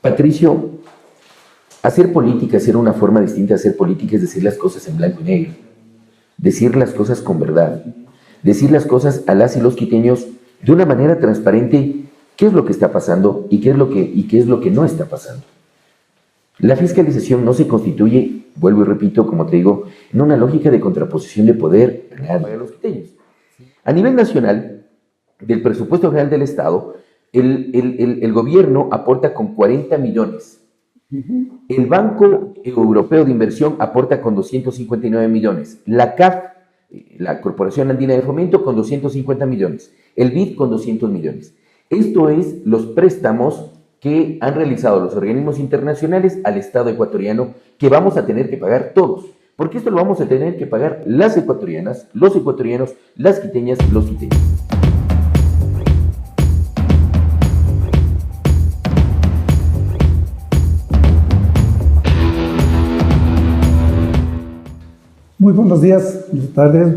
Patricio, hacer política, hacer una forma distinta de hacer política es decir las cosas en blanco y negro, decir las cosas con verdad, decir las cosas a las y los quiteños de una manera transparente, qué es lo que está pasando y qué es lo que no está pasando. La fiscalización no se constituye, vuelvo y repito, como te digo, en una lógica de contraposición de poder a los quiteños. A nivel nacional, del presupuesto general del Estado, el gobierno aporta con 40 millones. El Banco Europeo de Inversión aporta con 259 millones. La CAF, la Corporación Andina de Fomento, con 250 millones. El BID con 200 millones. Esto es los préstamos que han realizado los organismos internacionales al Estado ecuatoriano, que vamos a tener que pagar todos. Porque esto lo vamos a tener que pagar las ecuatorianas, los ecuatorianos, las quiteñas, los quiteños. Muy buenos días, buenas tardes,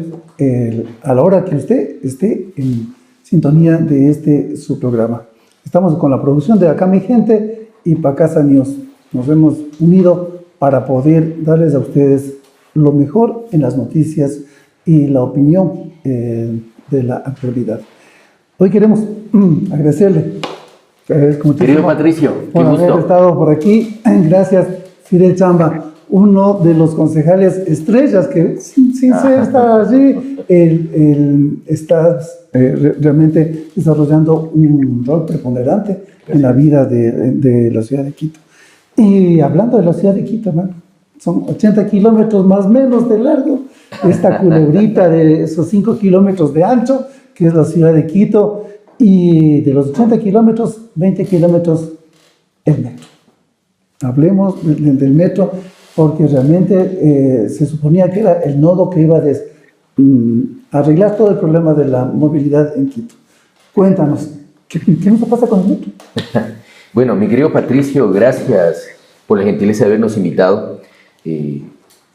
a la hora que usted esté en sintonía de su programa. Estamos con la producción de Acá Mi Gente y Pacasa News. Nos hemos unido para poder darles a ustedes lo mejor en las noticias y la opinión de la actualidad. Hoy queremos agradecerle, querido Patricio, por haber estado por aquí. Gracias, Fidel Chamba, uno de los concejales estrellas que sin ser estar allí, está realmente desarrollando un rol preponderante en la vida de la ciudad de Quito. Y hablando de la ciudad de Quito, hermano, son 80 kilómetros más o menos de largo, esta culebrita de esos 5 kilómetros de ancho, que es la ciudad de Quito, y de los 80 kilómetros, 20 kilómetros el metro. Hablemos del metro, porque realmente se suponía que era el nodo que iba a arreglar todo el problema de la movilidad en Quito. Cuéntanos, ¿qué nos pasa con el metro? Bueno, mi querido Patricio, gracias por la gentileza de habernos invitado.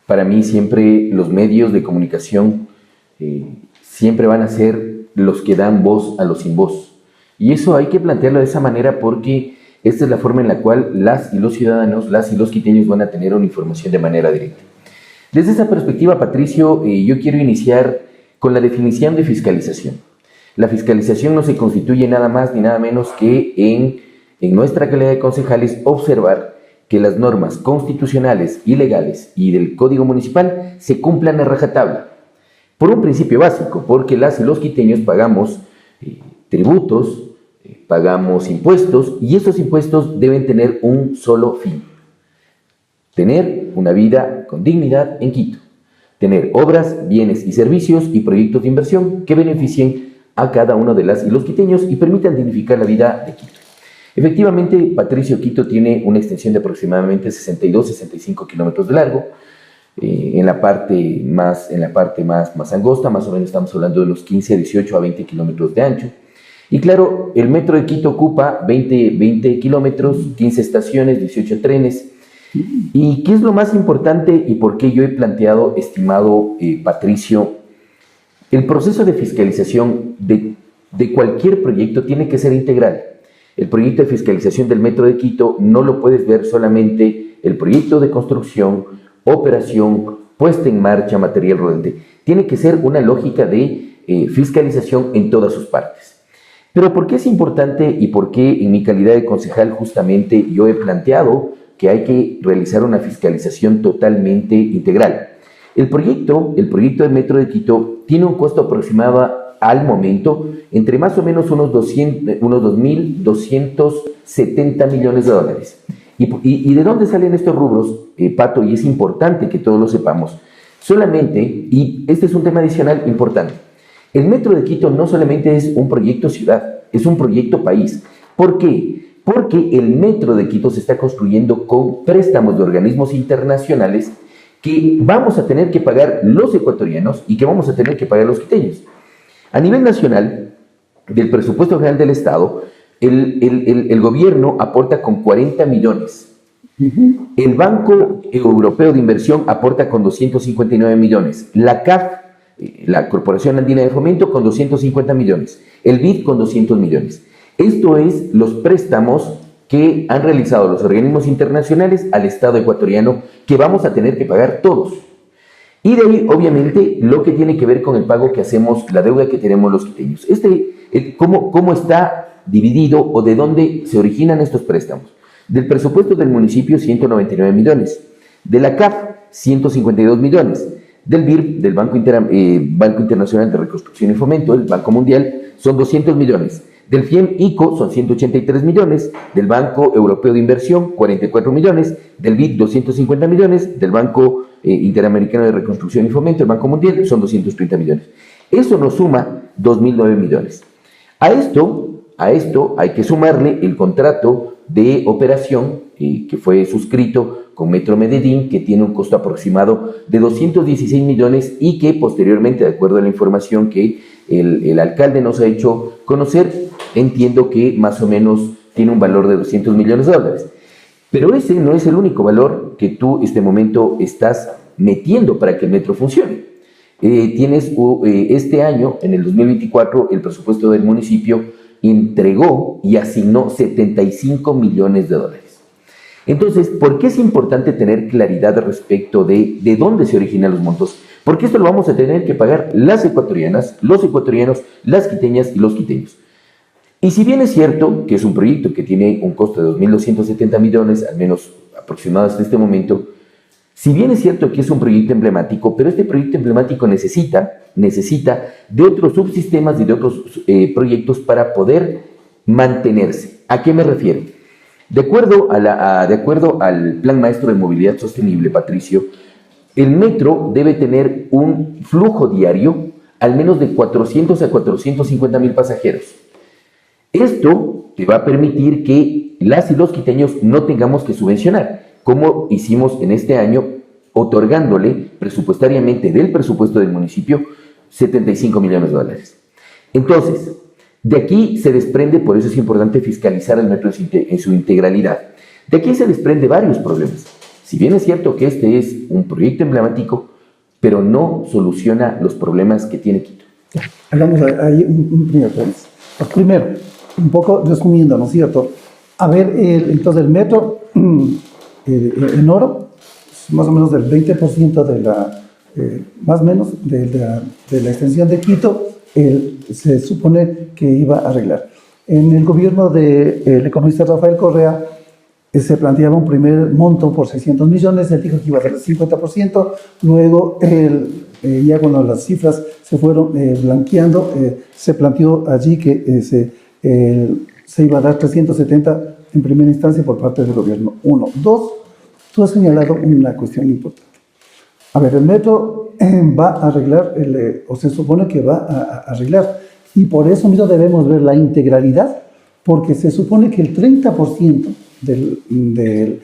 Para mí siempre los medios de comunicación siempre van a ser los que dan voz a los sin voz. Y eso hay que plantearlo de esa manera porque esta es la forma en la cual las y los ciudadanos, las y los quiteños van a tener una información de manera directa. Desde esa perspectiva, Patricio, yo quiero iniciar con la definición de fiscalización. La fiscalización no se constituye nada más ni nada menos que en nuestra calidad de concejales observar que las normas constitucionales y legales y del Código Municipal se cumplan a rajatabla. Por un principio básico, porque las y los quiteños pagamos tributos, pagamos impuestos y esos impuestos deben tener un solo fin: tener una vida con dignidad en Quito, tener obras, bienes y servicios y proyectos de inversión que beneficien a cada uno de las y los quiteños y permitan dignificar la vida de Quito. Efectivamente, Patricio, Quito tiene una extensión de aproximadamente 62-65 kilómetros de largo. En la parte más angosta, más o menos estamos hablando de los 15, 18 a 20 kilómetros de ancho. Y claro, el metro de Quito ocupa 20 kilómetros, 15 estaciones, 18 trenes. ¿Y qué es lo más importante y por qué yo he planteado, estimado Patricio? El proceso de fiscalización de cualquier proyecto tiene que ser integral. El proyecto de fiscalización del metro de Quito no lo puedes ver solamente el proyecto de construcción, operación, puesta en marcha, material rodante. Tiene que ser una lógica de fiscalización en todas sus partes. Pero ¿por qué es importante y por qué en mi calidad de concejal justamente yo he planteado que hay que realizar una fiscalización totalmente integral? El proyecto del metro de Quito tiene un costo aproximado al momento entre más o menos unos 2.270 millones de dólares. ¿Y de dónde salen estos rubros, Pato? Y es importante que todos lo sepamos. Solamente, y este es un tema adicional importante, el metro de Quito no solamente es un proyecto ciudad, es un proyecto país. ¿Por qué? Porque el metro de Quito se está construyendo con préstamos de organismos internacionales que vamos a tener que pagar los ecuatorianos y que vamos a tener que pagar los quiteños. A nivel nacional, del presupuesto general del Estado, el gobierno aporta con 40 millones. El Banco Europeo de Inversión aporta con 259 millones. La CAF, la Corporación Andina de Fomento, con 250 millones. El BID con 200 millones. Esto es los préstamos que han realizado los organismos internacionales al Estado ecuatoriano, que vamos a tener que pagar todos. Y de ahí, obviamente, lo que tiene que ver con el pago que hacemos, la deuda que tenemos los quiteños. ¿Cómo está dividido o de dónde se originan estos préstamos? Del presupuesto del municipio, 199 millones. De la CAF, 152 millones. Del BIRP, del Banco Internacional de Reconstrucción y Fomento, el Banco Mundial, son 200 millones. Del FIEM-ICO son 183 millones, del Banco Europeo de Inversión 44 millones, del BID 250 millones, del Banco Interamericano de Reconstrucción y Fomento, el Banco Mundial, son 230 millones. Eso nos suma 2.009 millones. A esto hay que sumarle el contrato de operación que fue suscrito con Metro Medellín, que tiene un costo aproximado de 216 millones y que posteriormente, de acuerdo a la información que el alcalde nos ha hecho conocer, entiendo que más o menos tiene un valor de 200 millones de dólares. Pero ese no es el único valor que tú este momento estás metiendo para que el metro funcione. Tienes este año, en el 2024, el presupuesto del municipio entregó y asignó 75 millones de dólares. Entonces, ¿por qué es importante tener claridad respecto de dónde se originan los montos? Porque esto lo vamos a tener que pagar las ecuatorianas, los ecuatorianos, las quiteñas y los quiteños. Y si bien es cierto que es un proyecto que tiene un costo de 2.270 millones, al menos aproximados hasta este momento, si bien es cierto que es un proyecto emblemático, pero este proyecto emblemático necesita de otros subsistemas y de otros proyectos para poder mantenerse. ¿A qué me refiero? De acuerdo al Plan Maestro de Movilidad Sostenible, Patricio, el metro debe tener un flujo diario al menos de 400 a 450 mil pasajeros. Esto te va a permitir que las y los quiteños no tengamos que subvencionar, como hicimos en este año, otorgándole presupuestariamente del presupuesto del municipio 75 millones de dólares. Entonces, de aquí se desprende, por eso es importante fiscalizar el metro en su integralidad. De aquí se desprende varios problemas. Si bien es cierto que este es un proyecto emblemático, pero no soluciona los problemas que tiene Quito. Hagamos ahí un primer tema. Primero, un poco resumiendo, ¿no es cierto? A ver, entonces el metro en oro, más o menos del 20% de la, más o menos de la extensión de Quito, se supone que iba a arreglar. En el gobierno del economista Rafael Correa se planteaba un primer monto por 600 millones, él dijo que iba a ser el 50%, luego ya cuando las cifras se fueron blanqueando, se planteó allí que se iba a dar 370 en primera instancia por parte del gobierno. Uno. Dos, tú has señalado una cuestión importante. A ver, el metro va a arreglar, o se supone que va a arreglar, y por eso mismo debemos ver la integralidad, porque se supone que el 30% de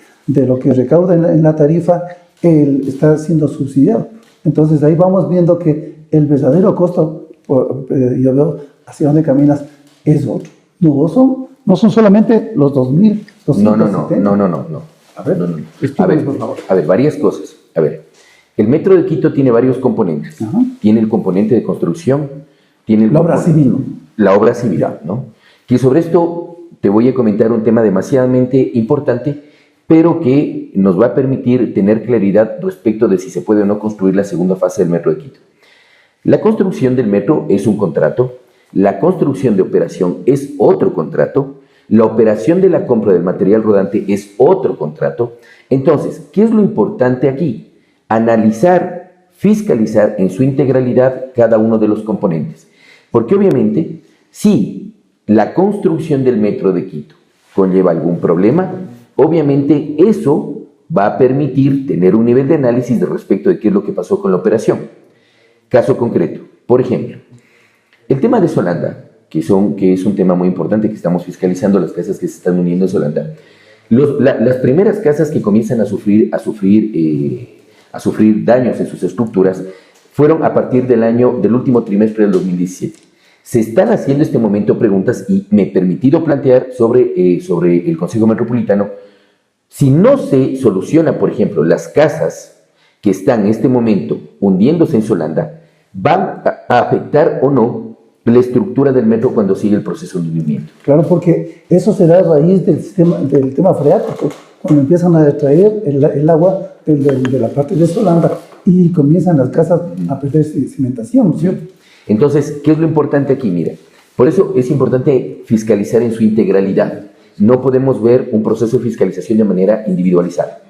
lo que recauda en la tarifa está siendo subsidiado. Entonces ahí vamos viendo que el verdadero costo, yo veo hacia dónde caminas, es otro. No son solamente los 2.270. No. A ver, por favor. A ver, varias cosas. A ver, el metro de Quito tiene varios componentes. Ajá. Tiene el componente de construcción, tiene la obra civil. La obra civil, ¿no? Que sobre esto te voy a comentar un tema demasiadamente importante, pero que nos va a permitir tener claridad respecto de si se puede o no construir la segunda fase del metro de Quito. La construcción del metro es un contrato, la construcción de operación es otro contrato, la operación de la compra del material rodante es otro contrato. Entonces, ¿qué es lo importante aquí? Analizar, fiscalizar en su integralidad cada uno de los componentes. Porque obviamente, si la construcción del metro de Quito conlleva algún problema, obviamente eso va a permitir tener un nivel de análisis de respecto de qué es lo que pasó con la operación. Caso concreto, por ejemplo, el tema de Solanda, que es un tema muy importante que estamos fiscalizando, las casas que se están uniendo a Solanda. Las primeras casas que comienzan a sufrir daños en sus estructuras fueron a partir del último trimestre del 2017. Se están haciendo en este momento preguntas y me he permitido plantear sobre el Consejo Metropolitano si no se soluciona, por ejemplo, las casas que están en este momento hundiéndose en Solanda, van a afectar o no la estructura del metro cuando sigue el proceso de hundimiento. Claro, porque eso se da a raíz del tema freático, cuando empiezan a detraer el agua de la parte de Solanda y comienzan las casas a perder cimentación, ¿cierto? Entonces, ¿qué es lo importante aquí? Mira, por eso es importante fiscalizar en su integralidad. No podemos ver un proceso de fiscalización de manera individualizada.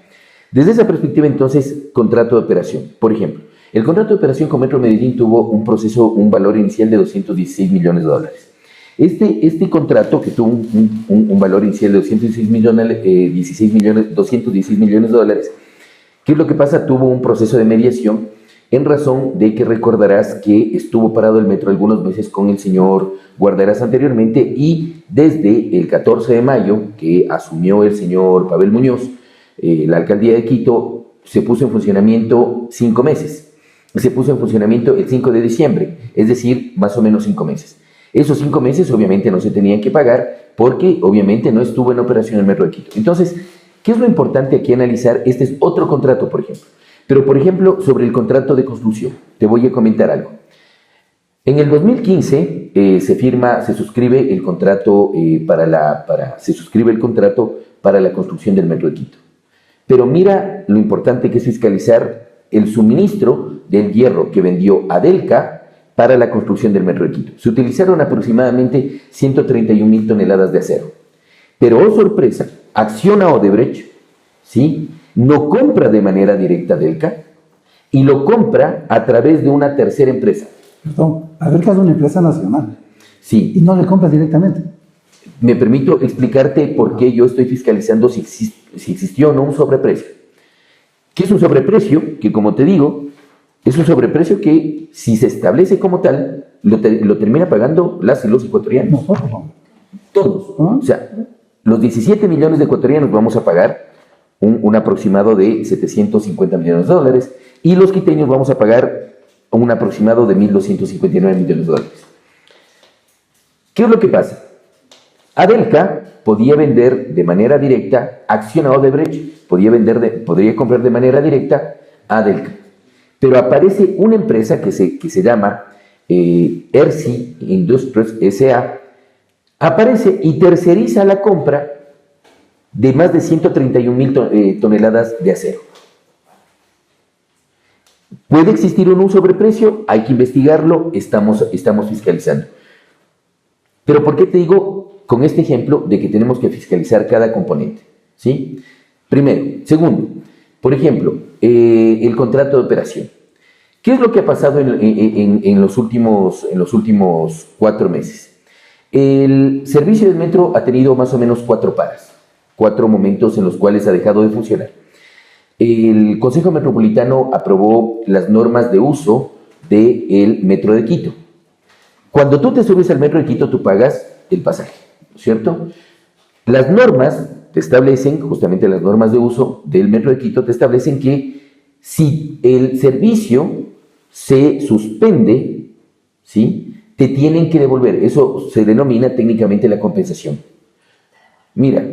Desde esa perspectiva, entonces, contrato de operación. Por ejemplo, el contrato de operación con Metro Medellín tuvo un valor inicial de 216 millones de dólares. Este contrato, que tuvo un valor inicial de 216 millones de dólares, ¿qué es lo que pasa? Tuvo un proceso de mediación en razón de que recordarás que estuvo parado el metro algunos meses con el señor Guarderas anteriormente, y desde el 14 de mayo, que asumió el señor Pavel Muñoz, la alcaldía de Quito, se puso en funcionamiento 5 meses. Se puso en funcionamiento el 5 de diciembre, es decir, más o menos 5 meses. Esos 5 meses obviamente no se tenían que pagar porque obviamente no estuvo en operación el metro de Quito. Entonces, ¿qué es lo importante aquí analizar? Este es otro contrato, por ejemplo. Pero, por ejemplo, sobre el contrato de construcción, te voy a comentar algo. En el 2015 se suscribe el contrato para la construcción del metro de Quito. Pero mira lo importante que es fiscalizar el suministro del hierro que vendió Adelca para la construcción del metro de Quito. Se utilizaron aproximadamente 131.000 toneladas de acero. Pero, oh sorpresa, Acciona Odebrecht, ¿sí?, no compra de manera directa Adelca y lo compra a través de una tercera empresa. Perdón, Adelca es una empresa nacional. Sí. Y no le compra directamente. Me permito explicarte por qué yo estoy fiscalizando si existió o no un sobreprecio. ¿Qué es un sobreprecio? Que, como te digo, es un sobreprecio que, si se establece como tal, lo termina pagando las y los ecuatorianos. Nosotros. Todos. O sea, los 17 millones de ecuatorianos vamos a pagar un aproximado de 750 millones de dólares, y los quiteños vamos a pagar un aproximado de 1.259 millones de dólares. ¿Qué es lo que pasa? Adelca podía vender de manera directa, Acciona Odebrecht podría comprar de manera directa a Adelca. Pero aparece una empresa que se llama ERSI Industries S.A., aparece y terceriza la compra de más de 131.000 toneladas de acero. ¿Puede existir un sobreprecio? Hay que investigarlo, estamos fiscalizando. Pero ¿por qué te digo con este ejemplo de que tenemos que fiscalizar cada componente? ¿Sí? Primero. Segundo, por ejemplo, el contrato de operación. ¿Qué es lo que ha pasado en los últimos 4 meses? El servicio del metro ha tenido más o menos 4 paras. 4 momentos en los cuales ha dejado de funcionar. El Consejo Metropolitano aprobó las normas de uso del Metro de Quito. Cuando tú te subes al Metro de Quito, tú pagas el pasaje, ¿cierto? Las normas te establecen, justamente las normas de uso del Metro de Quito, te establecen que si el servicio se suspende, ¿sí?, te tienen que devolver. Eso se denomina técnicamente la compensación. Mira,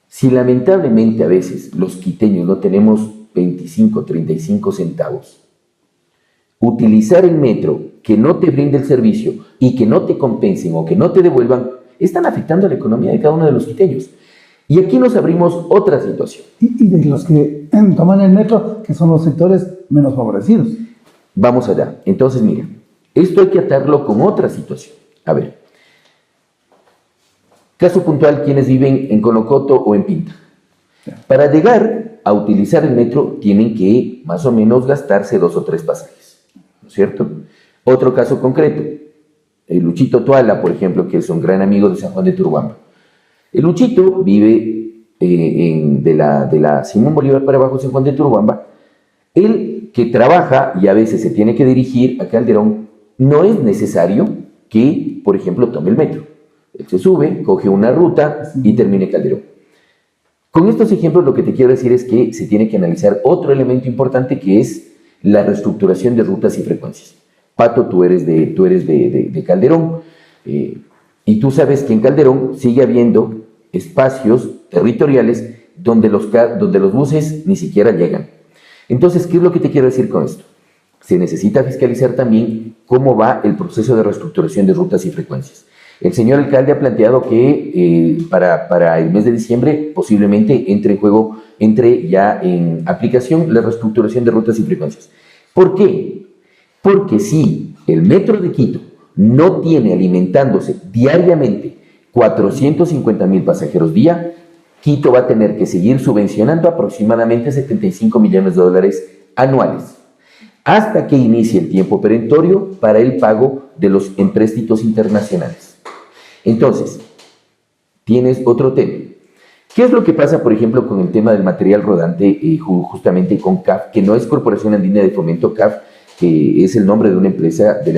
si lamentablemente a veces los quiteños no tenemos 25, 35 centavos, utilizar el metro que no te brinde el servicio y que no te compensen o que no te devuelvan, están afectando a la economía de cada uno de los quiteños. Y aquí nos abrimos otra situación. Y de los que toman el metro, que son los sectores menos favorecidos. Vamos allá. Entonces, mira, esto hay que atarlo con otra situación. A ver. Caso puntual, quienes viven en Conocoto o en Pinta. Para llegar a utilizar el metro tienen que más o menos gastarse 2 o 3 pasajes, ¿no es cierto? Otro caso concreto, el Luchito Toala, por ejemplo, que es un gran amigo de San Juan de Turubamba. El Luchito vive de la Simón Bolívar para abajo, San Juan de Turubamba. Él, que trabaja y a veces se tiene que dirigir a Calderón, no es necesario que, por ejemplo, tome el metro. Él se sube, coge una ruta y termina en Calderón. Con estos ejemplos lo que te quiero decir es que se tiene que analizar otro elemento importante, que es la reestructuración de rutas y frecuencias. Pato, tú eres de Calderón, y tú sabes que en Calderón sigue habiendo espacios territoriales donde los buses ni siquiera llegan. Entonces, ¿qué es lo que te quiero decir con esto? se necesita fiscalizar también cómo va el proceso de reestructuración de rutas y frecuencias. El señor alcalde ha planteado que para el mes de diciembre posiblemente entre ya en aplicación la reestructuración de rutas y frecuencias. ¿Por qué? Porque si el Metro de Quito no tiene alimentándose diariamente 450,000 pasajeros día, Quito va a tener que seguir subvencionando aproximadamente 75 millones de dólares anuales, hasta que inicie el tiempo perentorio para el pago de los empréstitos internacionales. Entonces, tienes otro tema. ¿Qué es lo que pasa, por ejemplo, con el tema del material rodante, justamente con CAF, que no es Corporación Andina de Fomento? CAF, que es el nombre de la empresa que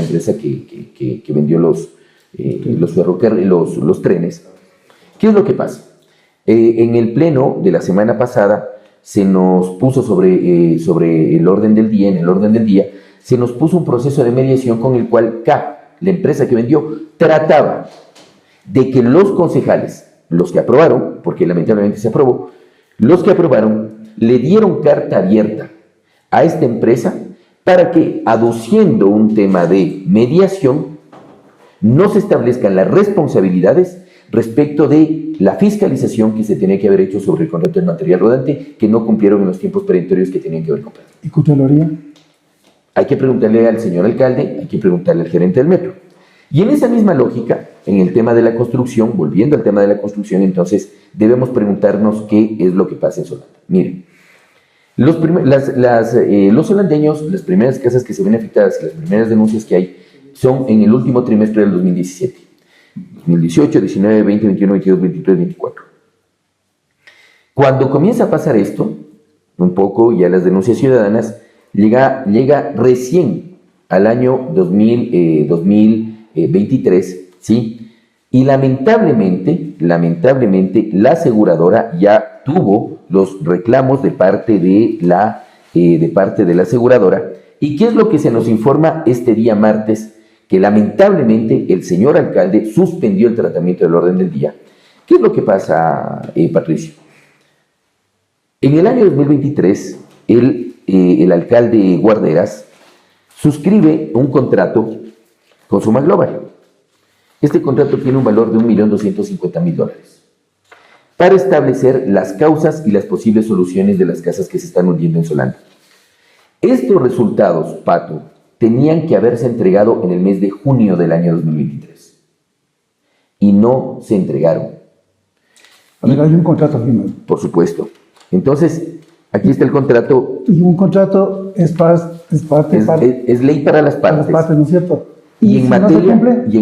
vendió los trenes. ¿Qué es lo que pasa? En el pleno de la semana pasada se nos puso sobre el orden del día, se nos puso un proceso de mediación con el cual CAF, la empresa que vendió, trataba de que los concejales, los que aprobaron, porque lamentablemente se aprobó, los que aprobaron le dieron carta abierta a esta empresa para que, aduciendo un tema de mediación, no se establezcan las responsabilidades respecto de la fiscalización que se tenía que haber hecho sobre el contrato del material rodante, que no cumplieron en los tiempos perentorios que tenían que haber cumplido. ¿Y Contraloría? Hay que preguntarle al señor alcalde, hay que preguntarle al gerente del metro. Y en esa misma lógica, en el tema de la construcción, volviendo al tema de la construcción, entonces debemos preguntarnos qué es lo que pasa en Solanda. Miren, los holandeños, las primeras casas que se ven afectadas, las primeras denuncias que hay, son en el último trimestre del 2017. 2018, 19, 20, 21, 22, 23, 24. Cuando comienza a pasar esto, un poco ya las denuncias ciudadanas, llega recién al año 2023, ¿sí? Y lamentablemente, la aseguradora ya tuvo los reclamos de parte de la aseguradora. ¿Y qué es lo que se nos informa este día martes? Que lamentablemente el señor alcalde suspendió el tratamiento del orden del día. ¿Qué es lo que pasa, Patricio? En el año 2023, el alcalde Guarderas suscribe un contrato con Suma Global. Este contrato tiene un valor de $1.250.000 para establecer las causas y las posibles soluciones de las casas que se están hundiendo en Solanda. Estos resultados, Pato, tenían que haberse entregado en el mes de junio del año 2023 y no se entregaron. A ver, hay un contrato firmado. Por supuesto. Entonces, aquí está el contrato. Y un contrato es ley para las partes. Las partes, ¿no es cierto? Y en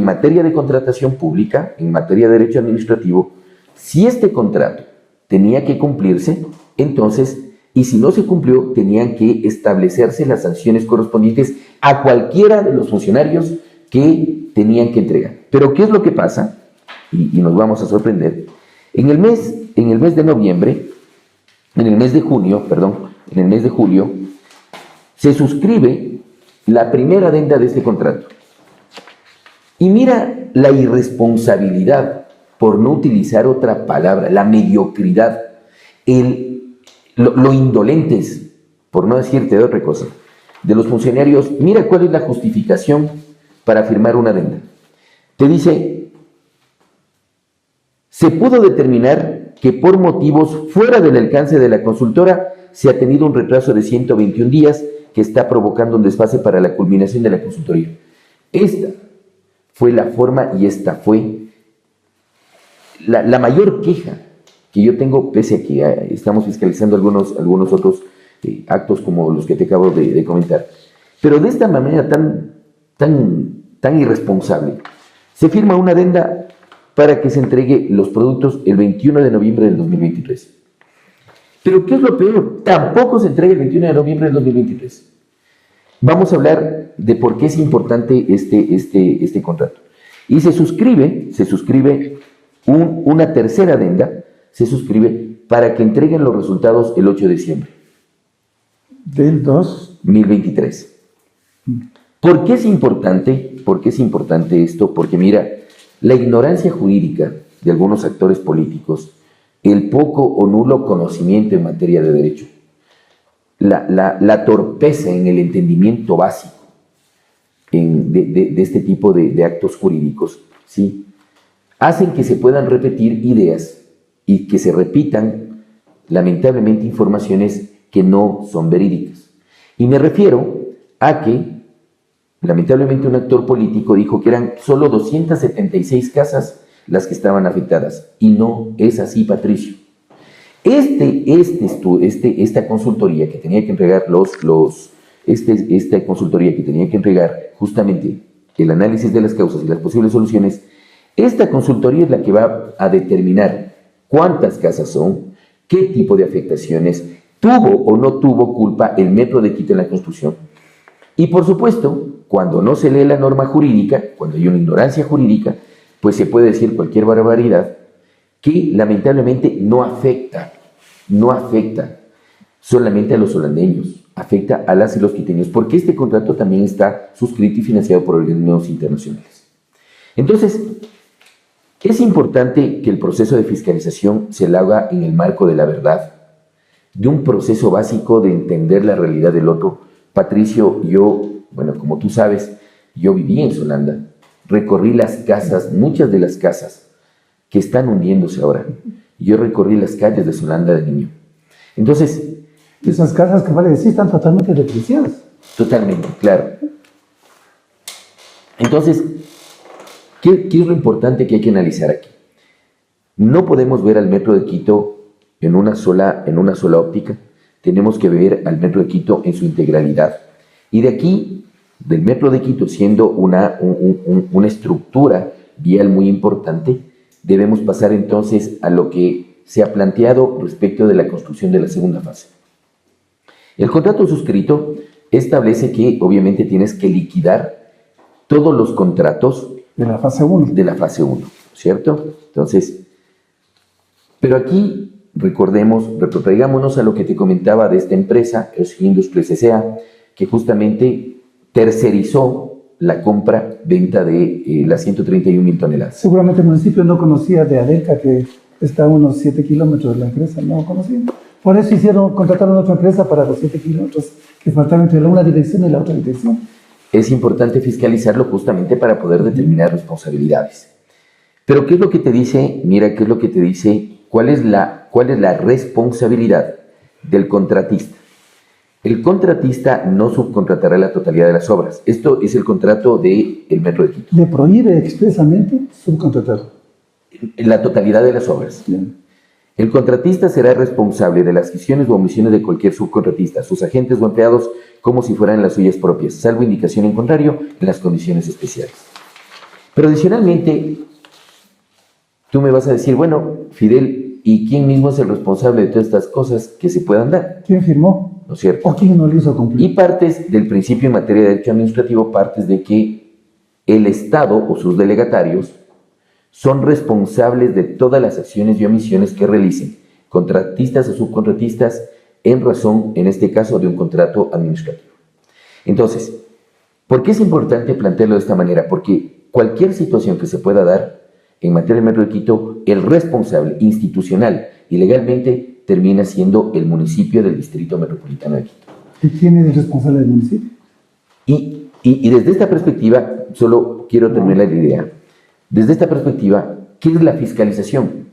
materia de contratación pública, en materia de derecho administrativo, si este contrato tenía que cumplirse, entonces, y si no se cumplió, tenían que establecerse las sanciones correspondientes a cualquiera de los funcionarios que tenían que entregar. Pero ¿qué es lo que pasa? Y nos vamos a sorprender. En el mes de julio, se suscribe la primera adenda de este contrato. Y mira la irresponsabilidad, por no utilizar otra palabra, la mediocridad, lo indolentes, por no decirte de otra cosa, de los funcionarios. Mira cuál es la justificación para firmar una adenda. Te dice: se pudo determinar que por motivos fuera del alcance de la consultora se ha tenido un retraso de 121 días que está provocando un desfase para la culminación de la consultoría. Esta fue la forma y esta fue la mayor queja que yo tengo, pese a que estamos fiscalizando algunos otros actos como los que te acabo de comentar. Pero de esta manera tan irresponsable, se firma una adenda para que se entregue los productos el 21 de noviembre del 2023. Pero ¿qué es lo peor? Tampoco se entrega el 21 de noviembre del 2023. Vamos a hablar de por qué es importante este contrato. Y se suscribe una tercera adenda, se suscribe para que entreguen los resultados el 8 de diciembre. ¿Del 2023. ¿Por qué es importante? ¿Por qué es importante esto? Porque mira, la ignorancia jurídica de algunos actores políticos, el poco o nulo conocimiento en materia de derecho, la torpeza en el entendimiento básico de este tipo de actos jurídicos, ¿sí?, hacen que se puedan repetir ideas y que se repitan, lamentablemente, informaciones que no son verídicas. Y me refiero a que, lamentablemente, un actor político dijo que eran solo 276 casas las que estaban afectadas. Y no es así, Patricio. Esta consultoría que tenía que entregar esta consultoría que tenía que entregar justamente el análisis de las causas y las posibles soluciones, esta consultoría es la que va a determinar cuántas casas son, qué tipo de afectaciones, tuvo o no tuvo culpa el Metro de Quito en la construcción. Y por supuesto, cuando no se lee la norma jurídica, cuando hay una ignorancia jurídica, pues se puede decir cualquier barbaridad que lamentablemente no afecta solamente a los holandeños, afecta a las y los quiteños, porque este contrato también está suscrito y financiado por organismos internacionales. Entonces, es importante que el proceso de fiscalización se lo haga en el marco de la verdad, de un proceso básico de entender la realidad del otro. Patricio, bueno, como tú sabes, yo viví en Solanda, recorrí las casas, muchas de las casas que están hundiéndose ahora. Yo recorrí las calles de Solanda de niño. Entonces, esas casas que vale decir están totalmente depreciadas. Totalmente, claro. Entonces, ¿qué es lo importante que hay que analizar aquí? No podemos ver al Metro de Quito en una sola óptica. Tenemos que ver al Metro de Quito en su integralidad. Y de aquí, del Metro de Quito siendo una estructura vial muy importante, debemos pasar entonces a lo que se ha planteado respecto de la construcción de la segunda fase. El contrato suscrito establece que obviamente tienes que liquidar todos los contratos de la fase 1. De la fase 1, ¿cierto? Entonces, pero aquí retrotraigámonos a lo que te comentaba de esta empresa, Euskadi Industries S.A., que justamente tercerizó la compra-venta de las 131.000 toneladas. Seguramente el municipio no conocía de Adelca, que está a unos 7 kilómetros de la empresa, no conocía. Por eso contrataron otra empresa para los 7 kilómetros que faltaban entre una dirección y la otra dirección. Es importante fiscalizarlo justamente para poder determinar responsabilidades. Pero ¿qué es lo que te dice? Mira, ¿qué es lo que te dice? ¿Cuál es la responsabilidad del contratista? El contratista no subcontratará la totalidad de las obras. Esto es el contrato del Metro de Quito. Le prohíbe expresamente subcontratar la totalidad de las obras. Bien. El contratista será responsable de las acciones o omisiones de cualquier subcontratista, sus agentes o empleados, como si fueran las suyas propias, salvo indicación en contrario en las condiciones especiales. Pero adicionalmente, tú me vas a decir, bueno, Fidel, ¿y quién mismo es el responsable de todas estas cosas que se puedan dar? ¿Quién firmó? ¿No es cierto? ¿O quién no lo hizo cumplir? Y partes del principio en materia de derecho administrativo, partes de que el Estado o sus delegatarios son responsables de todas las acciones y omisiones que realicen contratistas o subcontratistas en razón, en este caso, de un contrato administrativo. Entonces, ¿por qué es importante plantearlo de esta manera? Porque cualquier situación que se pueda dar en materia del Metro de Quito, el responsable institucional y legalmente termina siendo el municipio del Distrito Metropolitano de Quito. ¿Y quién es el responsable del municipio? Y desde esta perspectiva, solo quiero terminar la idea. Desde esta perspectiva, ¿qué es la fiscalización?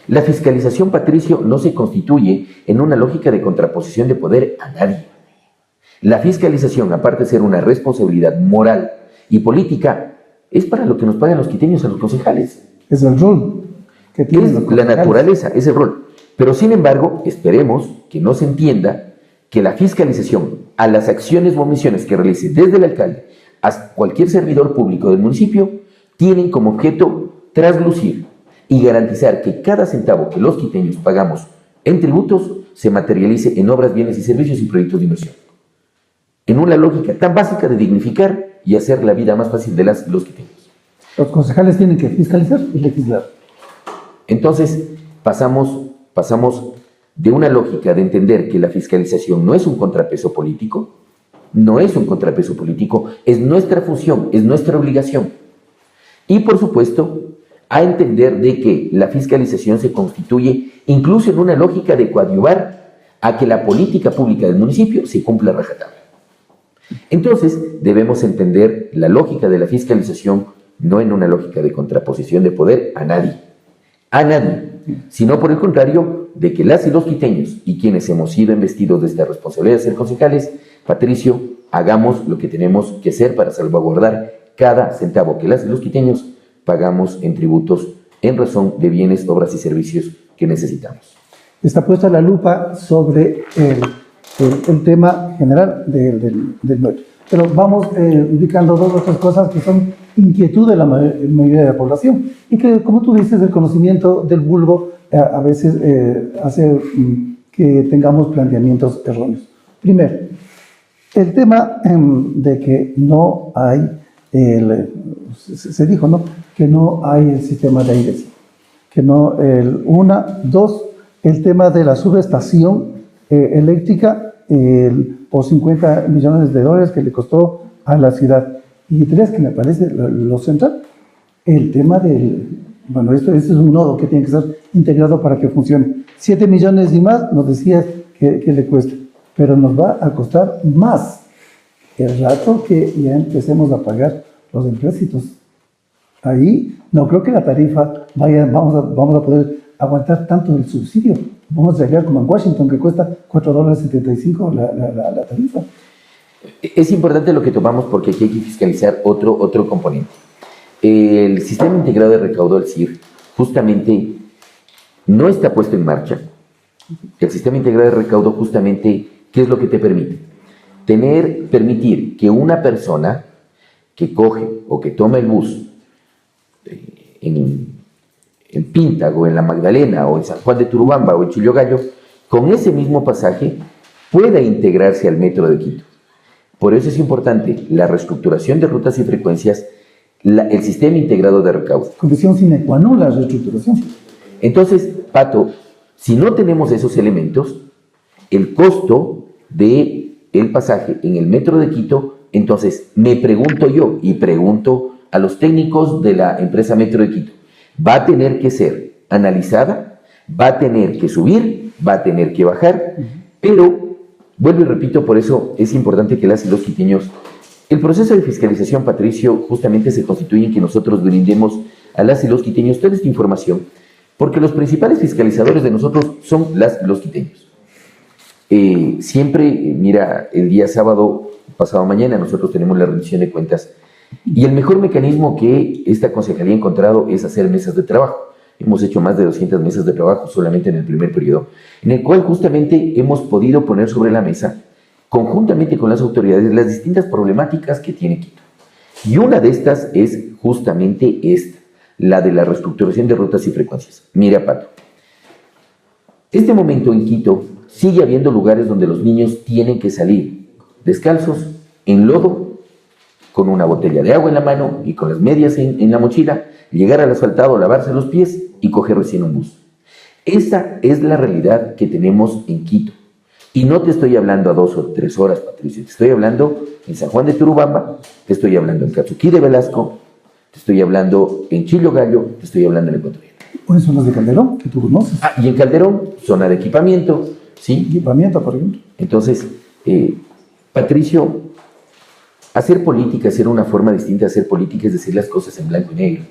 La fiscalización, Patricio, no se constituye en una lógica de contraposición de poder a nadie. La fiscalización, aparte de ser una responsabilidad moral y política, es para lo que nos pagan los quiteños a los concejales. Es el rol que tienen los concejales. La naturaleza, es el rol. Pero sin embargo, esperemos que no se entienda que la fiscalización a las acciones o omisiones que realice desde el alcalde hasta cualquier servidor público del municipio tienen como objeto traslucir y garantizar que cada centavo que los quiteños pagamos en tributos se materialice en obras, bienes y servicios y proyectos de inversión. En una lógica tan básica de dignificar y hacer la vida más fácil de los quiteños. Los concejales tienen que fiscalizar y legislar. Entonces, pasamos de una lógica de entender que la fiscalización no es un contrapeso político, es nuestra función, es nuestra obligación. Y por supuesto, a entender de que la fiscalización se constituye incluso en una lógica de coadyuvar a que la política pública del municipio se cumpla a rajatabla. Entonces, debemos entender la lógica de la fiscalización no en una lógica de contraposición de poder a nadie, sino por el contrario, de que las y los quiteños y quienes hemos sido investidos de esta responsabilidad de ser concejales, Patricio, hagamos lo que tenemos que hacer para salvaguardar cada centavo que las y los quiteños pagamos en tributos en razón de bienes, obras y servicios que necesitamos. Está puesta la lupa sobre el tema general del metro. Pero vamos indicando dos o tres cosas que son inquietud de la mayoría de la población y que, como tú dices, el conocimiento del vulgo a veces hace que tengamos planteamientos erróneos. Primero, el tema de que no hay, se dijo, ¿no?, que no hay el sistema de aire, que no, dos, el tema de la subestación eléctrica por 50 millones de dólares que le costó a la ciudad. Y tres, que me parece lo central, el tema del, bueno, esto es un nodo que tiene que ser integrado para que funcione. 7 millones y más, nos decías que le cuesta, pero nos va a costar más el rato que ya empecemos a pagar los empréstitos. Ahí no creo que la tarifa vamos a poder aguantar tanto el subsidio. Vamos a llegar como en Washington, que cuesta $4.75 la tarifa. Es importante lo que tomamos porque aquí hay que fiscalizar otro componente. El sistema integrado de recaudo del CIR justamente no está puesto en marcha. El sistema integrado de recaudo justamente, ¿qué es lo que te permite? Permitir que una persona que coge o que toma el bus en Píntago, en La Magdalena, o en San Juan de Turubamba, o en Chillogallo, con ese mismo pasaje pueda integrarse al metro de Quito. Por eso es importante la reestructuración de rutas y frecuencias, el sistema integrado de recaudo. Condición sine qua non la reestructuración. Entonces, Pato, si no tenemos esos elementos, el costo del pasaje en el metro de Quito, entonces me pregunto yo y pregunto a los técnicos de la empresa Metro de Quito, va a tener que ser analizada, va a tener que subir, va a tener que bajar, pero, vuelvo y repito, por eso es importante que las y los quiteños, el proceso de fiscalización, Patricio, justamente se constituye en que nosotros brindemos a las y los quiteños toda esta información, porque los principales fiscalizadores de nosotros son las y los quiteños. Siempre, mira, el día sábado, pasado mañana, nosotros tenemos la rendición de cuentas. Y el mejor mecanismo que esta concejalía ha encontrado es hacer mesas de trabajo. Hemos hecho más de 200 mesas de trabajo solamente en el primer periodo, en el cual justamente hemos podido poner sobre la mesa, conjuntamente con las autoridades, las distintas problemáticas que tiene Quito. Y una de estas es justamente esta, la de la reestructuración de rutas y frecuencias. Mira, Pato, este momento en Quito sigue habiendo lugares donde los niños tienen que salir descalzos, en lodo, con una botella de agua en la mano y con las medias en la mochila, llegar al asfaltado, lavarse los pies y coger recién un bus. Esa es la realidad que tenemos en Quito. Y no te estoy hablando a 2 o 3 horas, Patricio, te estoy hablando en San Juan de Turubamba, te estoy hablando en Catsuquí de Velasco, te estoy hablando en Chillogallo, te estoy hablando en Ecuatoriano. O en zonas de Calderón, que tú conoces. Y en Calderón, zona de equipamiento, ¿sí? Equipamiento, por ejemplo. Entonces, Patricio, hacer política, hacer una forma distinta de hacer política es decir las cosas en blanco y negro,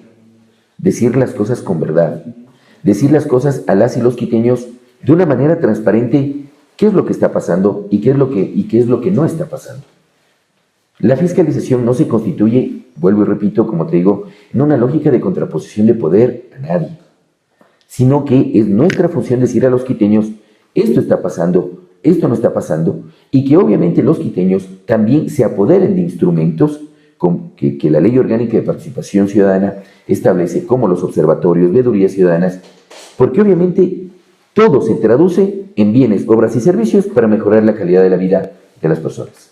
decir las cosas con verdad, decir las cosas a las y los quiteños de una manera transparente, qué es lo que está pasando y qué es lo que no está pasando. La fiscalización no se constituye, vuelvo y repito, como te digo, en una lógica de contraposición de poder a nadie, sino que es nuestra función decir a los quiteños, esto está pasando, esto no está pasando, y que obviamente los quiteños también se apoderen de instrumentos que la Ley Orgánica de Participación Ciudadana establece, como los observatorios, veedurías ciudadanas, porque obviamente todo se traduce en bienes, obras y servicios para mejorar la calidad de la vida de las personas.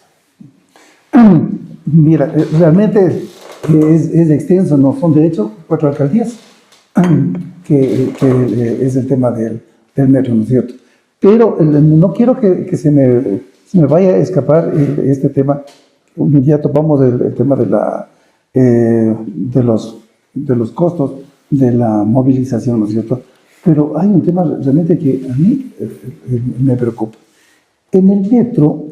Mira, realmente es extenso, ¿no? Son de hecho 4 alcaldías, que es el tema del metro, ¿no es cierto? Pero no quiero que se me vaya a escapar este tema. Inmediato vamos del tema de los costos de la movilización, ¿no es cierto? Pero hay un tema realmente que a mí me preocupa. En el metro,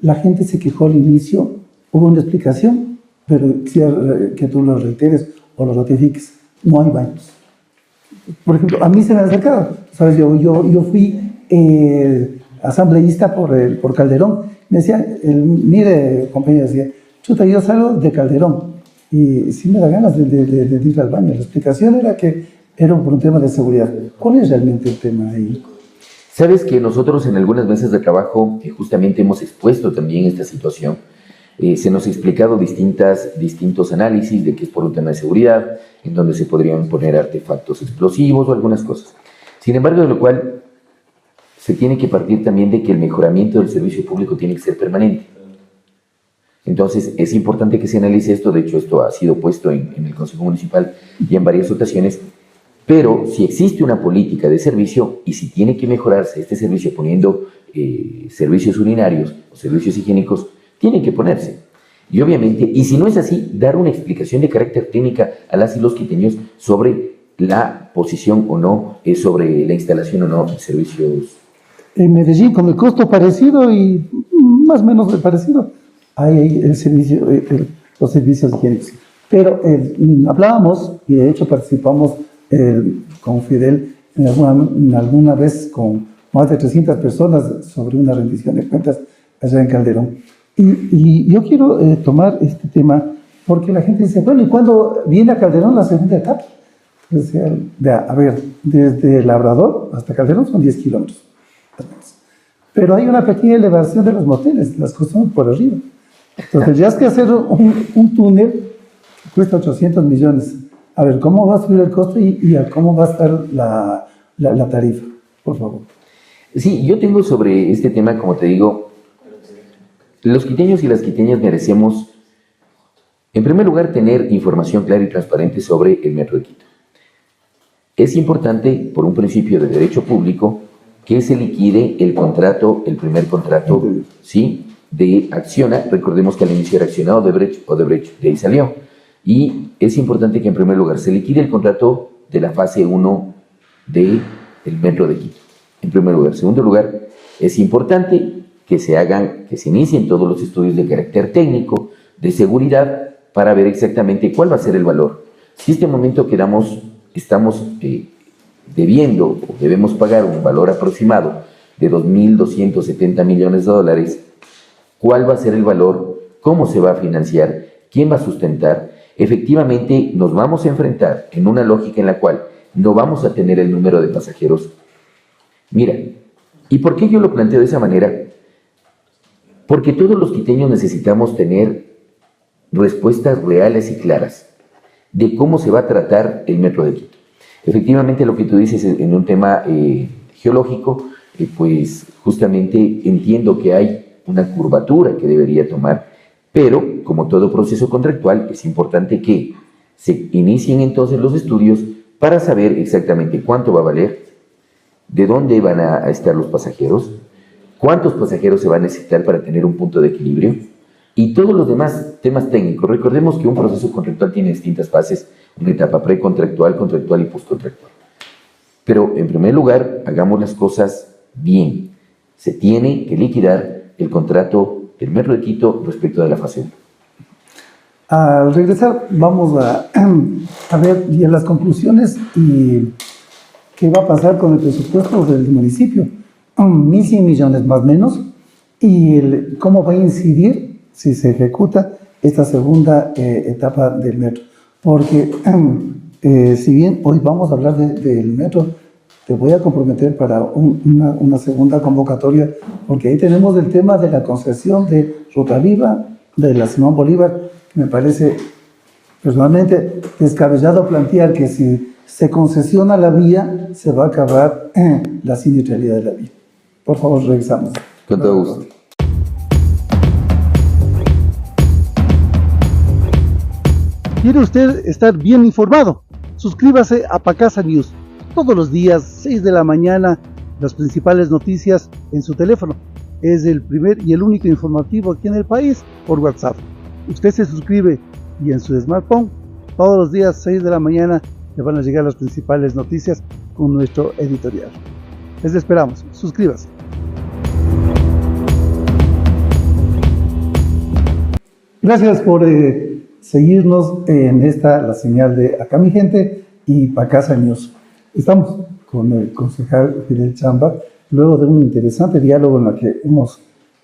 la gente se quejó al inicio, hubo una explicación, pero quisiera que tú lo reiteres o lo ratifiques. No hay baños. Por ejemplo, a mí se me ha acercado, ¿sabes? Yo fui asambleísta por Calderón. Me decía, mire, compañero, decía, chuta, yo salgo de Calderón y sí me da ganas de ir al baño. La explicación era que era por un tema de seguridad. ¿Cuál es realmente el tema ahí? Sabes que nosotros en algunas mesas de trabajo justamente hemos expuesto también esta situación. Se nos ha explicado distintos análisis de que es por un tema de seguridad, en donde se podrían poner artefactos explosivos o algunas cosas. Sin embargo, de lo cual se tiene que partir también de que el mejoramiento del servicio público tiene que ser permanente. Entonces, es importante que se analice esto. De hecho, esto ha sido puesto en el Consejo Municipal y en varias ocasiones. Pero si existe una política de servicio y si tiene que mejorarse este servicio poniendo servicios urinarios o servicios higiénicos, tienen que ponerse. Y obviamente, y si no es así, dar una explicación de carácter técnica a las y los quiteños sobre la posición o no, sobre la instalación o no de servicios. En Medellín, con el costo parecido y más o menos parecido, hay los servicios higiénicos. Pero hablábamos, y de hecho participamos con Fidel en alguna vez con más de 300 personas sobre una rendición de cuentas allá en Calderón. Y yo quiero tomar este tema porque la gente dice, bueno, ¿y cuándo viene a Calderón la segunda etapa? A ver, desde Labrador hasta Calderón son 10 kilómetros. Pero hay una pequeña elevación de los moteles, las cosas por arriba. Entonces ya es que hacer un túnel que cuesta 800 millones. A ver, ¿cómo va a subir el costo y cómo va a estar la tarifa? Por favor. Sí, yo tengo sobre este tema, como te digo, los quiteños y las quiteñas merecemos, en primer lugar, tener información clara y transparente sobre el Metro de Quito. Es importante, por un principio de derecho público, que se liquide el contrato, el primer contrato, ¿sí?, de Acciona. Recordemos que al inicio era Acciona Odebrecht, de ahí salió. Y es importante que en primer lugar se liquide el contrato de la fase 1 del Metro de Quito. En primer lugar. En segundo lugar, es importante que se inicien todos los estudios de carácter técnico, de seguridad, para ver exactamente cuál va a ser el valor. Si este momento estamos debiendo o debemos pagar un valor aproximado de 2.270 millones de dólares, ¿cuál va a ser el valor? ¿Cómo se va a financiar? ¿Quién va a sustentar? Efectivamente, nos vamos a enfrentar en una lógica en la cual no vamos a tener el número de pasajeros. Mira, ¿y por qué yo lo planteo de esa manera? Porque todos los quiteños necesitamos tener respuestas reales y claras de cómo se va a tratar el Metro de Quito. Efectivamente, lo que tú dices en un tema geológico, pues justamente entiendo que hay una curvatura que debería tomar, pero como todo proceso contractual, es importante que se inicien entonces los estudios para saber exactamente cuánto va a valer, de dónde van a estar los pasajeros, cuántos pasajeros se va a necesitar para tener un punto de equilibrio y todos los demás temas técnicos. Recordemos que un proceso contractual tiene distintas fases, una etapa precontractual, contractual y postcontractual. Pero en primer lugar, hagamos las cosas bien. Se tiene que liquidar el contrato del Metro de Quito respecto de la fase 1. Al regresar vamos a ver ya las conclusiones y qué va a pasar con el presupuesto del municipio. 1.100 millones más o menos, y cómo va a incidir si se ejecuta esta segunda etapa del metro. Porque si bien hoy vamos a hablar del metro, te voy a comprometer para una segunda convocatoria, porque ahí tenemos el tema de la concesión de Ruta Viva, de la Simón Bolívar, que me parece personalmente descabellado plantear que si se concesiona la vía, se va a acabar la siniestralidad de la vía. Por favor, revisamos. Con todo gusto. ¿Quiere usted estar bien informado? Suscríbase a Pacasa News. Todos los días, 6 de la mañana, las principales noticias en su teléfono. Es el primer y el único informativo aquí en el país por WhatsApp. Usted se suscribe y en su smartphone, todos los días, 6 de la mañana, le van a llegar las principales noticias con nuestro editorial. Les esperamos. Suscríbase. Gracias por seguirnos en la señal de Acá Mi Gente y Pacasa News. Estamos con el concejal Fidel Chamba, luego de un interesante diálogo en el que hemos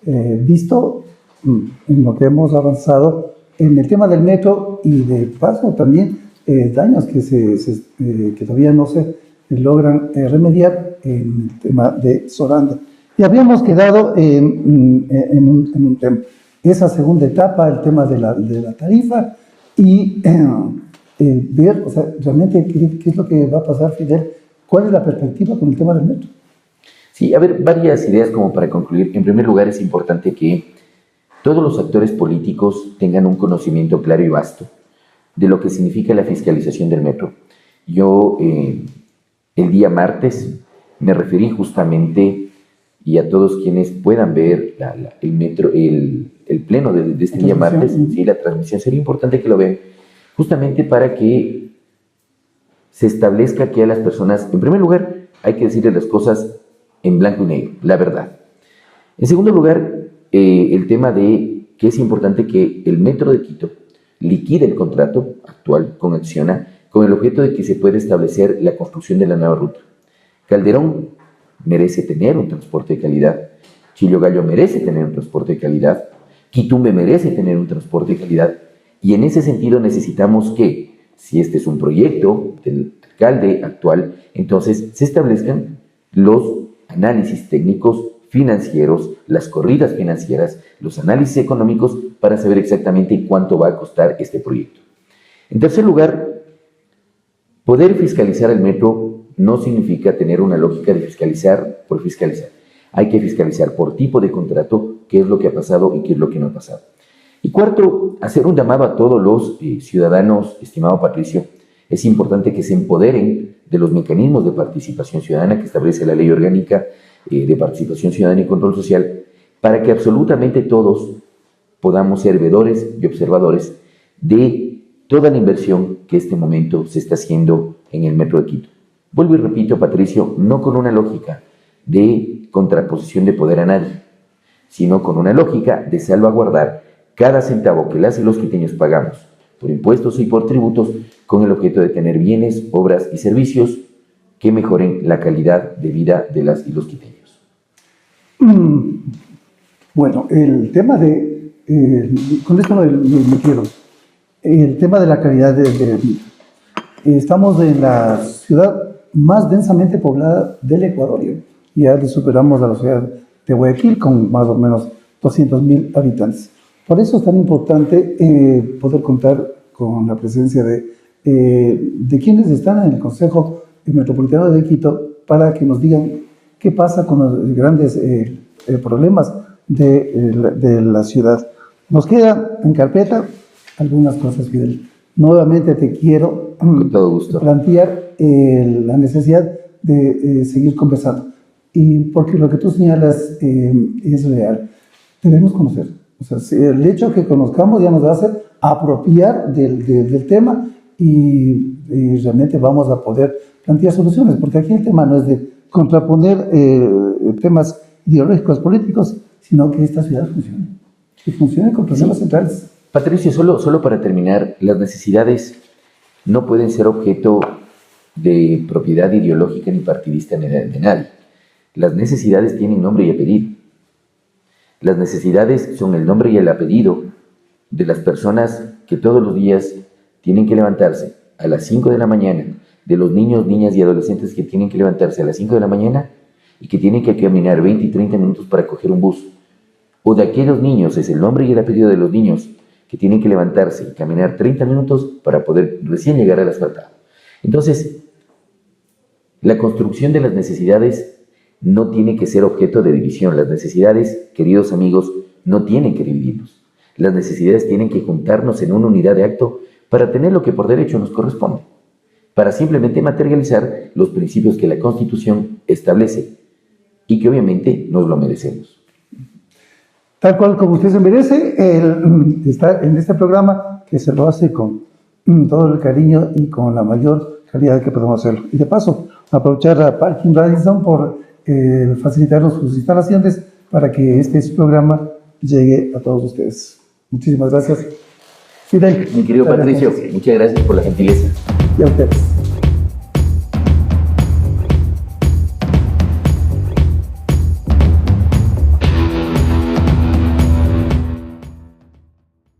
visto, en lo que hemos avanzado en el tema del metro y de paso también daños que todavía no se logran remediar en el tema de Soranda. Y habíamos quedado en un tema, esa segunda etapa, el tema de la tarifa y ver, o sea, realmente qué es lo que va a pasar, Fidel, cuál es la perspectiva con el tema del metro. Sí, a ver, varias ideas como para concluir. En primer lugar, es importante que todos los actores políticos tengan un conocimiento claro y vasto de lo que significa la fiscalización del metro. Yo, el día martes, me referí justamente, y a todos quienes puedan ver el metro, el pleno de este día martes, sí, la transmisión, sería importante que lo vean, justamente para que se establezca que a las personas, en primer lugar, hay que decirles las cosas en blanco y negro, la verdad. En segundo lugar, el tema de que es importante que el Metro de Quito liquide el contrato actual con Acciona con el objeto de que se pueda establecer la construcción de la nueva ruta. Calderón merece tener un transporte de calidad, Chillogallo merece tener un transporte de calidad, Quitumbe merece tener un transporte de calidad, y en ese sentido necesitamos que, si este es un proyecto del alcalde actual, entonces se establezcan los análisis técnicos financieros, las corridas financieras, los análisis económicos para saber exactamente cuánto va a costar este proyecto. En tercer lugar, poder fiscalizar el metro no significa tener una lógica de fiscalizar por fiscalizar. Hay que fiscalizar por tipo de contrato, qué es lo que ha pasado y qué es lo que no ha pasado. Y cuarto, hacer un llamado a todos los ciudadanos, estimado Patricio. Es importante que se empoderen de los mecanismos de participación ciudadana que establece la Ley Orgánica de Participación Ciudadana y Control Social, para que absolutamente todos podamos ser veedores y observadores de toda la inversión que en este momento se está haciendo en el Metro de Quito. Vuelvo y repito, Patricio, no con una lógica de contraposición de poder a nadie, sino con una lógica de salvaguardar cada centavo que las y los quiteños pagamos por impuestos y por tributos, con el objeto de tener bienes, obras y servicios que mejoren la calidad de vida de las y los quiteños. Bueno, el tema con esto me quiero, el tema de la calidad de vida. Estamos en la ciudad más densamente poblada del Ecuador, y ya superamos a la ciudad de Guayaquil con más o menos 200.000 habitantes. Por eso es tan importante poder contar con la presencia de quienes están en el Consejo Metropolitano de Quito para que nos digan qué pasa con los grandes problemas de la ciudad. Nos queda en carpeta algunas cosas, Fidel. Nuevamente te quiero con todo gusto plantear la necesidad de seguir conversando. Y porque lo que tú señalas es real. Debemos conocer. O sea, si el hecho que conozcamos ya nos va a hacer apropiar del tema y realmente vamos a poder plantear soluciones, porque aquí el tema no es de contraponer temas ideológicos, políticos, sino que esta ciudad funcione. Que funcione con problemas centrales. Patricio, solo para terminar, las necesidades no pueden ser objeto de propiedad ideológica ni partidista de nadie. Las necesidades tienen nombre y apellido. Las necesidades son el nombre y el apellido de las personas que todos los días tienen que levantarse a las 5 de la mañana, de los niños, niñas y adolescentes que tienen que levantarse a las 5 de la mañana y que tienen que caminar 20 y 30 minutos para coger un bus. O de aquellos niños, es el nombre y el apellido de los niños que tienen que levantarse y caminar 30 minutos para poder recién llegar al asfaltado. Entonces, la construcción de las necesidades no tiene que ser objeto de división. Las necesidades, queridos amigos, no tienen que dividirnos. Las necesidades tienen que juntarnos en una unidad de acto para tener lo que por derecho nos corresponde, para simplemente materializar los principios que la Constitución establece y que obviamente nos lo merecemos. Tal cual como usted se merece, está en este programa que se lo hace con todo el cariño y con la mayor calidad que podemos hacerlo. Y de paso, aprovechar a Parking Radisson por facilitarnos sus instalaciones para que este programa llegue a todos ustedes. Muchísimas gracias. Fidel. Mi querido muchas Patricio, gracias. muchas gracias por la gentileza. Y a ustedes.